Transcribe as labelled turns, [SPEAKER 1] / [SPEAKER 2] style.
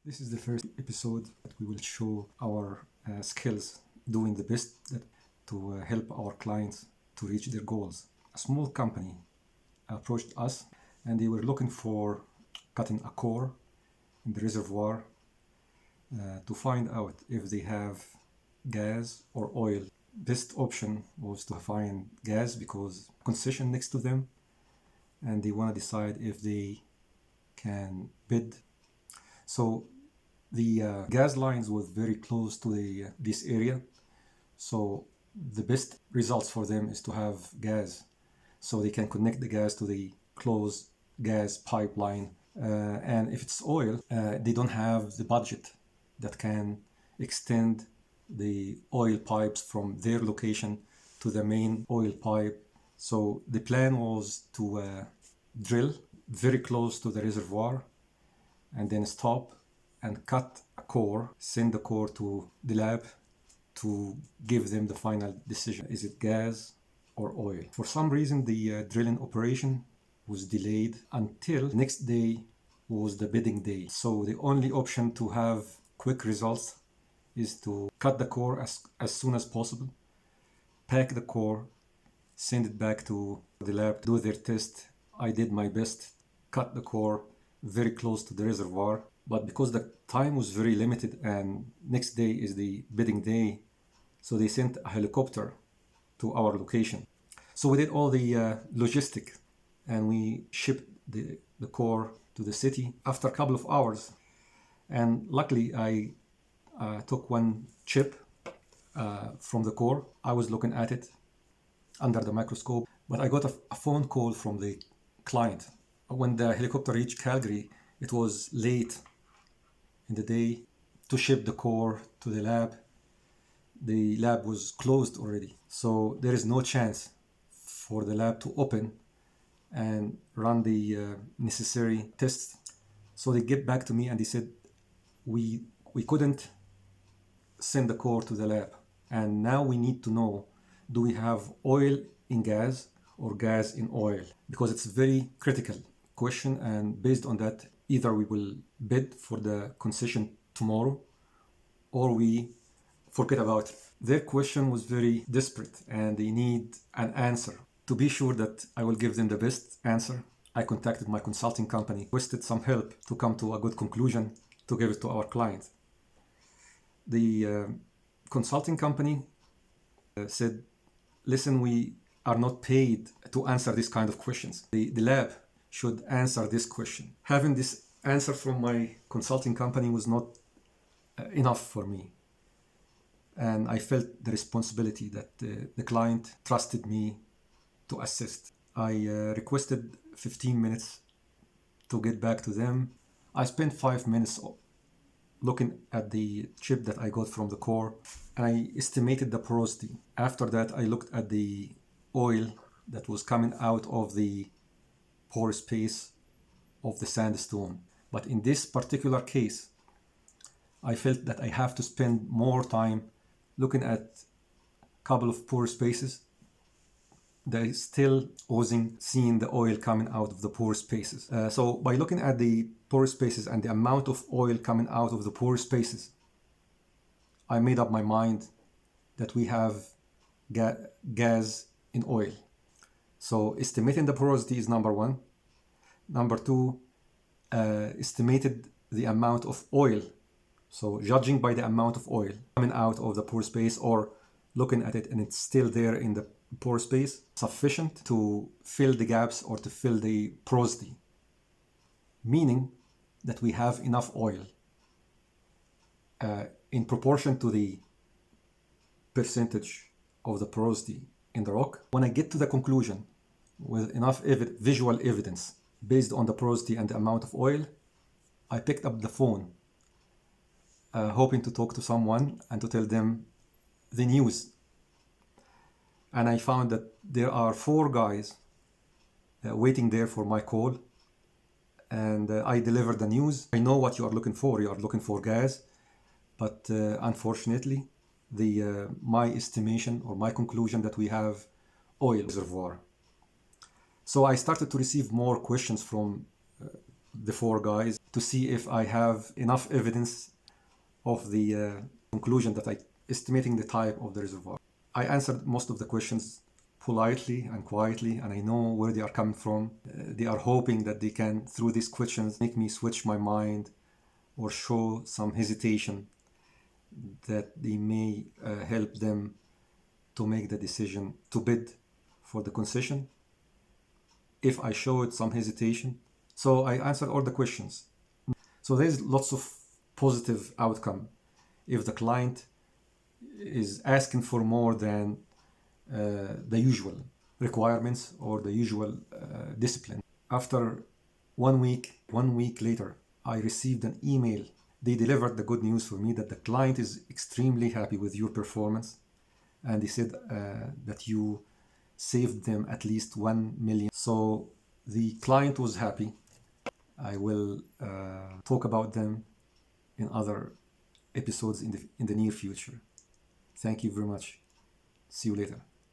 [SPEAKER 1] This is the first episode that we will show our skills doing the best to help our clients to reach their goals. A small company approached us and they were looking for cutting a core in the reservoir to find out if they have gas or oil. Best option was to find gas because concession next to them, and they want to decide if they can bid. So the gas lines were very close to this area, so the best results for them is to have gas, so they can connect the gas to the closed gas pipeline. And if it's oil, they don't have the budget that can extend the oil pipes from their location to the main oil pipe. So the plan was to drill very close to the reservoir and then stop and cut a core, send the core to the lab to give them the final decision. Is it gas or oil? For some reason, the drilling operation was delayed until the next day was the bidding day. So the only option to have quick results is to cut the core as soon as possible, pack the core, send it back to the lab, do their test. I did my best, cut the core very close to the reservoir, but because the time was very limited and next day is the bidding day, so they sent a helicopter to our location. So we did all the logistic and we shipped the core to the city after a couple of hours. And luckily I took one chip from the core. I was looking at it under the microscope, but I got a phone call from the client. When the helicopter reached Calgary, it was late in the day to ship the core to the lab. The lab was closed already, so there is no chance for the lab to open and run the necessary tests. So they get back to me and they said, we couldn't send the core to the lab, and now we need to know, do we have oil in gas or gas in oil? Because it's a very critical question, and based on that, either we will bid for the concession tomorrow or we forget about it. Their question was very desperate and they need an answer. To be sure that I will give them the best answer, I contacted my consulting company, requested some help to come to a good conclusion to give it to our client. The consulting company said, listen, we are not paid to answer this kind of questions. The lab should answer this question. Having this answer from my consulting company was not enough for me. And I felt the responsibility that the client trusted me to assist. I requested 15 minutes to get back to them. I spent 5 minutes looking at the chip that I got from the core, and I estimated the porosity. After that, I looked at the oil that was coming out of the pore space of the sandstone. But in this particular case, I felt that I have to spend more time looking at a couple of pore spaces. They still wasn't seeing the oil coming out of the pore spaces. So by looking at the pore spaces and the amount of oil coming out of the pore spaces, I made up my mind that we have gas in oil. So estimating the porosity is number one. Number two, estimated the amount of oil. So judging by the amount of oil coming out of the pore space, or looking at it and it's still there in the pore space, sufficient to fill the gaps or to fill the porosity, meaning that we have enough oil in proportion to the percentage of the porosity in the rock. When I get to the conclusion with enough visual evidence based on the porosity and the amount of oil, I picked up the phone hoping to talk to someone and to tell them the news. And I found that there are 4 guys waiting there for my call. And I delivered the news. I know what you are looking for. You are looking for gas. But unfortunately, my estimation or my conclusion that we have oil reservoir. So I started to receive more questions from the 4 guys to see if I have enough evidence of the conclusion that I estimating the type of the reservoir. I answered most of the questions politely and quietly, and I know where they are coming from. They are hoping that they can, through these questions, make me switch my mind or show some hesitation that they may help them to make the decision to bid for the concession. If I showed some hesitation, so I answered all the questions. So there's lots of positive outcome if the client is asking for more than the usual requirements or the usual discipline. After 1 week later, I received an email. They delivered the good news for me that the client is extremely happy with your performance, and they said that you saved them at least 1 million. So the client was happy. I will talk about them in other episodes in the near future. Thank you very much. See you later.